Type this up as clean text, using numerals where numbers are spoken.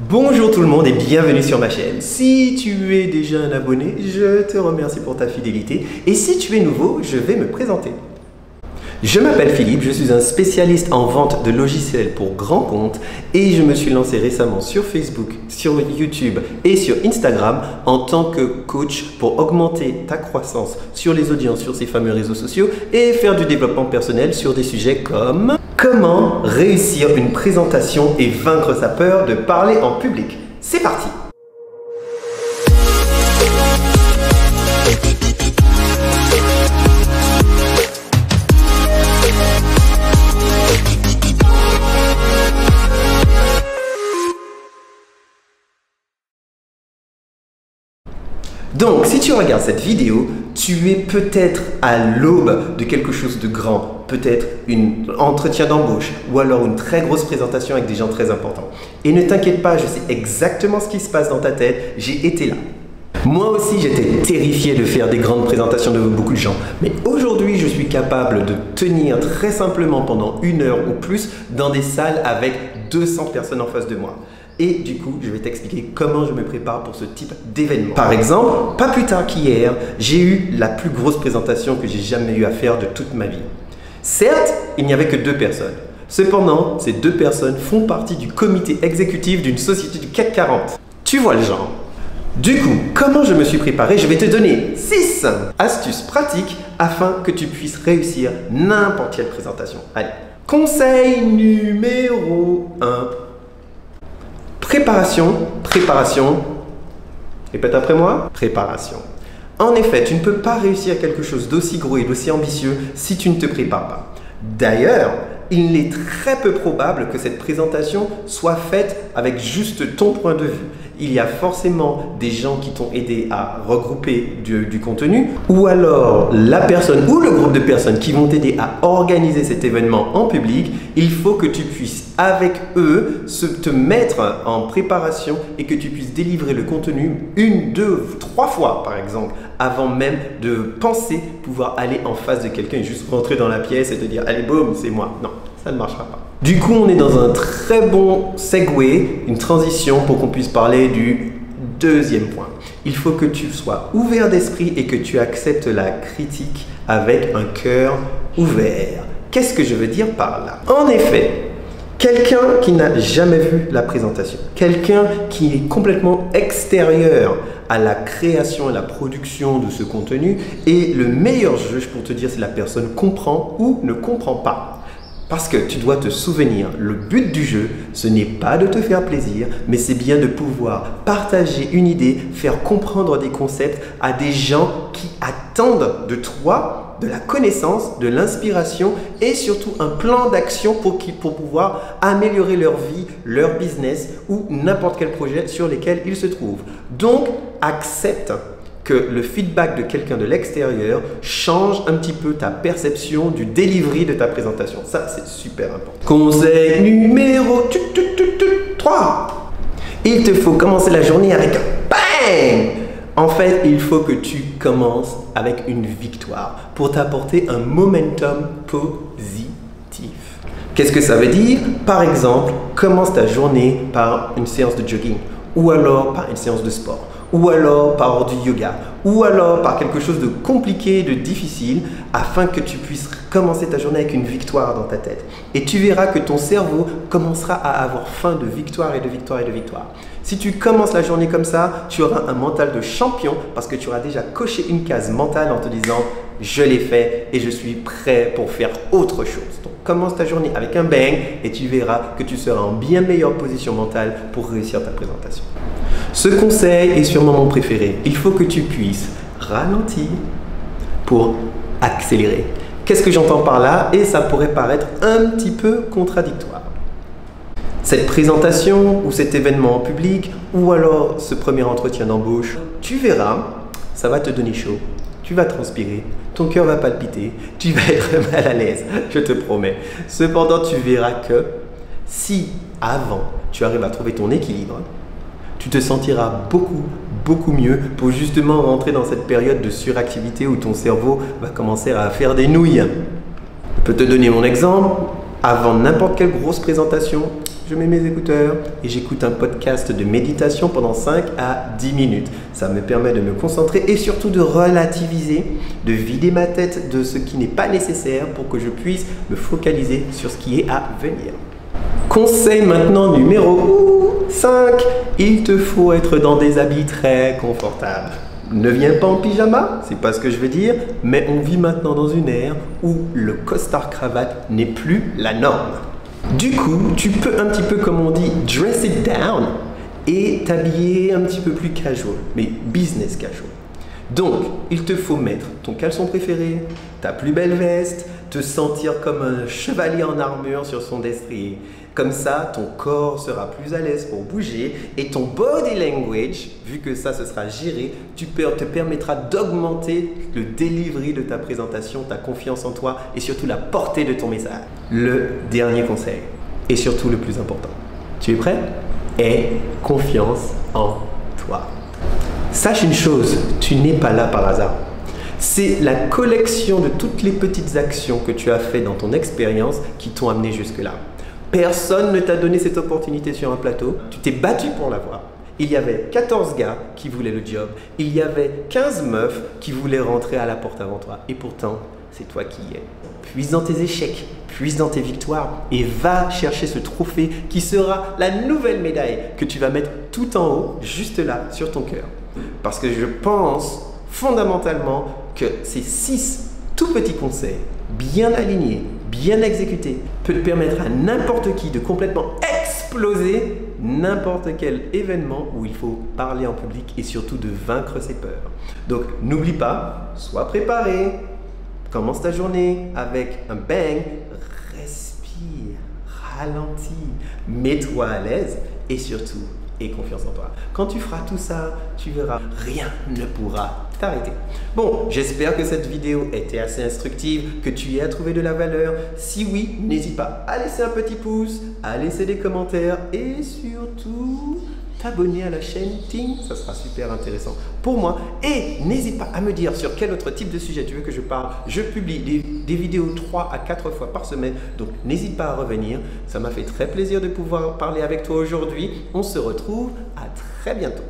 Bonjour tout le monde et bienvenue sur ma chaîne. Si tu es déjà un abonné, je te remercie pour ta fidélité. Et si tu es nouveau, je vais me présenter. Je m'appelle Philippe, je suis un spécialiste en vente de logiciels pour grands comptes et je me suis lancé récemment sur Facebook, sur YouTube et sur Instagram en tant que coach pour augmenter ta croissance sur les audiences sur ces fameux réseaux sociaux et faire du développement personnel sur des sujets comme comment réussir une présentation et vaincre sa peur de parler en public. C'est parti! Donc, si tu regardes cette vidéo, tu es peut-être à l'aube de quelque chose de grand, peut-être un entretien d'embauche ou alors une très grosse présentation avec des gens très importants. Et ne t'inquiète pas, je sais exactement ce qui se passe dans ta tête, j'ai été là. Moi aussi, j'étais terrifié de faire des grandes présentations devant beaucoup de gens. Mais aujourd'hui, je suis capable de tenir très simplement pendant 1 heure ou plus dans des salles avec 200 personnes en face de moi. Et du coup, je vais t'expliquer comment je me prépare pour ce type d'événement. Par exemple, pas plus tard qu'hier, j'ai eu la plus grosse présentation que j'ai jamais eu à faire de toute ma vie. Certes, il n'y avait que 2 personnes. Cependant, ces 2 personnes font partie du comité exécutif d'une société du CAC 40. Tu vois le genre. Du coup, comment je me suis préparé? Je vais te donner 6 astuces pratiques afin que tu puisses réussir n'importe quelle présentation. Allez, conseil numéro 1. Préparation. Répète après moi. Préparation. En effet, tu ne peux pas réussir quelque chose d'aussi gros et d'aussi ambitieux si tu ne te prépares pas. D'ailleurs, il est très peu probable que cette présentation soit faite avec juste ton point de vue. Il y a forcément des gens qui t'ont aidé à regrouper du contenu ou alors la personne ou le groupe de personnes qui vont t'aider à organiser cet événement en public. Il faut que tu puisses avec eux te mettre en préparation et que tu puisses délivrer le contenu 1, 2, 3 fois par exemple avant même de penser pouvoir aller en face de quelqu'un et juste rentrer dans la pièce et te dire allez boum c'est moi. Non, ça ne marchera pas. Du coup, on est dans un très bon segue, une transition pour qu'on puisse parler du deuxième point. Il faut que tu sois ouvert d'esprit et que tu acceptes la critique avec un cœur ouvert. Qu'est-ce que je veux dire par là? En effet, quelqu'un qui n'a jamais vu la présentation, quelqu'un qui est complètement extérieur à la création et la production de ce contenu est le meilleur juge pour te dire si la personne comprend ou ne comprend pas. Parce que tu dois te souvenir, le but du jeu, ce n'est pas de te faire plaisir, mais c'est bien de pouvoir partager une idée, faire comprendre des concepts à des gens qui attendent de toi de la connaissance, de l'inspiration et surtout un plan d'action pour pouvoir améliorer leur vie, leur business ou n'importe quel projet sur lesquels ils se trouvent. Donc, accepte que le feedback de quelqu'un de l'extérieur change un petit peu ta perception du delivery de ta présentation. Ça, c'est super important. Conseil numéro 3. Il te faut commencer la journée avec un bang. En fait, il faut que tu commences avec une victoire pour t'apporter un momentum positif. Qu'est-ce que ça veut dire? Par exemple, commence ta journée par une séance de jogging ou alors par une séance de sport. Ou alors par du yoga, ou alors par quelque chose de compliqué, de difficile, afin que tu puisses commencer ta journée avec une victoire dans ta tête. Et tu verras que ton cerveau commencera à avoir faim de victoire et de victoire et de victoire. Si tu commences la journée comme ça, tu auras un mental de champion parce que tu auras déjà coché une case mentale en te disant « je l'ai fait et je suis prêt pour faire autre chose ». Donc commence ta journée avec un bang et tu verras que tu seras en bien meilleure position mentale pour réussir ta présentation. Ce conseil est sûrement mon préféré. Il faut que tu puisses ralentir pour accélérer. Qu'est-ce que j'entends par là? Et ça pourrait paraître un petit peu contradictoire. Cette présentation ou cet événement en public ou alors ce premier entretien d'embauche, tu verras, ça va te donner chaud. Tu vas transpirer, ton cœur va palpiter, tu vas être mal à l'aise, je te promets. Cependant, tu verras que si avant tu arrives à trouver ton équilibre, tu te sentiras beaucoup mieux pour justement rentrer dans cette période de suractivité où ton cerveau va commencer à faire des nouilles. Je peux te donner mon exemple. Avant n'importe quelle grosse présentation, je je mets mes écouteurs et j'écoute un podcast de méditation pendant 5 à 10 minutes. Ça me permet de me concentrer et surtout de relativiser, de vider ma tête de ce qui n'est pas nécessaire pour que je puisse me focaliser sur ce qui est à venir. Conseil maintenant numéro 5, il te faut être dans des habits très confortables. Ne viens pas en pyjama, c'est pas ce que je veux dire, mais on vit maintenant dans une ère où le costard-cravate n'est plus la norme. Du coup, tu peux un petit peu, comme on dit, dress it down et t'habiller un petit peu plus casual, mais business casual. Donc, il te faut mettre ton caleçon préféré, ta plus belle veste, te sentir comme un chevalier en armure sur son destrier. Comme ça, ton corps sera plus à l'aise pour bouger et ton body language, vu que ça, ce sera géré, te permettra d'augmenter le delivery de ta présentation, ta confiance en toi et surtout la portée de ton message. Le dernier conseil, et surtout le plus important. Tu es prêt? Aie confiance en toi. Sache une chose, tu n'es pas là par hasard. C'est la collection de toutes les petites actions que tu as faites dans ton expérience qui t'ont amené jusque-là. Personne ne t'a donné cette opportunité sur un plateau. Tu t'es battu pour l'avoir. Il y avait 14 gars qui voulaient le job. Il y avait 15 meufs qui voulaient rentrer à la porte avant toi. Et pourtant, c'est toi qui y es. Puise dans tes échecs, puise dans tes victoires et va chercher ce trophée qui sera la nouvelle médaille que tu vas mettre tout en haut, juste là, sur ton cœur. Parce que je pense fondamentalement que ces 6 tout petits conseils, bien alignés, bien exécutés, peut te permettre à n'importe qui de complètement exploser n'importe quel événement où il faut parler en public et surtout de vaincre ses peurs. Donc n'oublie pas, sois préparé, commence ta journée avec un bang, respire, ralentis, mets-toi à l'aise et surtout aie confiance en toi. Quand tu feras tout ça, tu verras, rien ne pourra t'arrêter. Bon, j'espère que cette vidéo était assez instructive, que tu y as trouvé de la valeur. Si oui, n'hésite pas à laisser un petit pouce, à laisser des commentaires et surtout t'abonner à la chaîne Ting, ça sera super intéressant pour moi. Et n'hésite pas à me dire sur quel autre type de sujet tu veux que je parle. Je publie des vidéos 3 à 4 fois par semaine, donc n'hésite pas à revenir. Ça m'a fait très plaisir de pouvoir parler avec toi aujourd'hui. On se retrouve à très bientôt.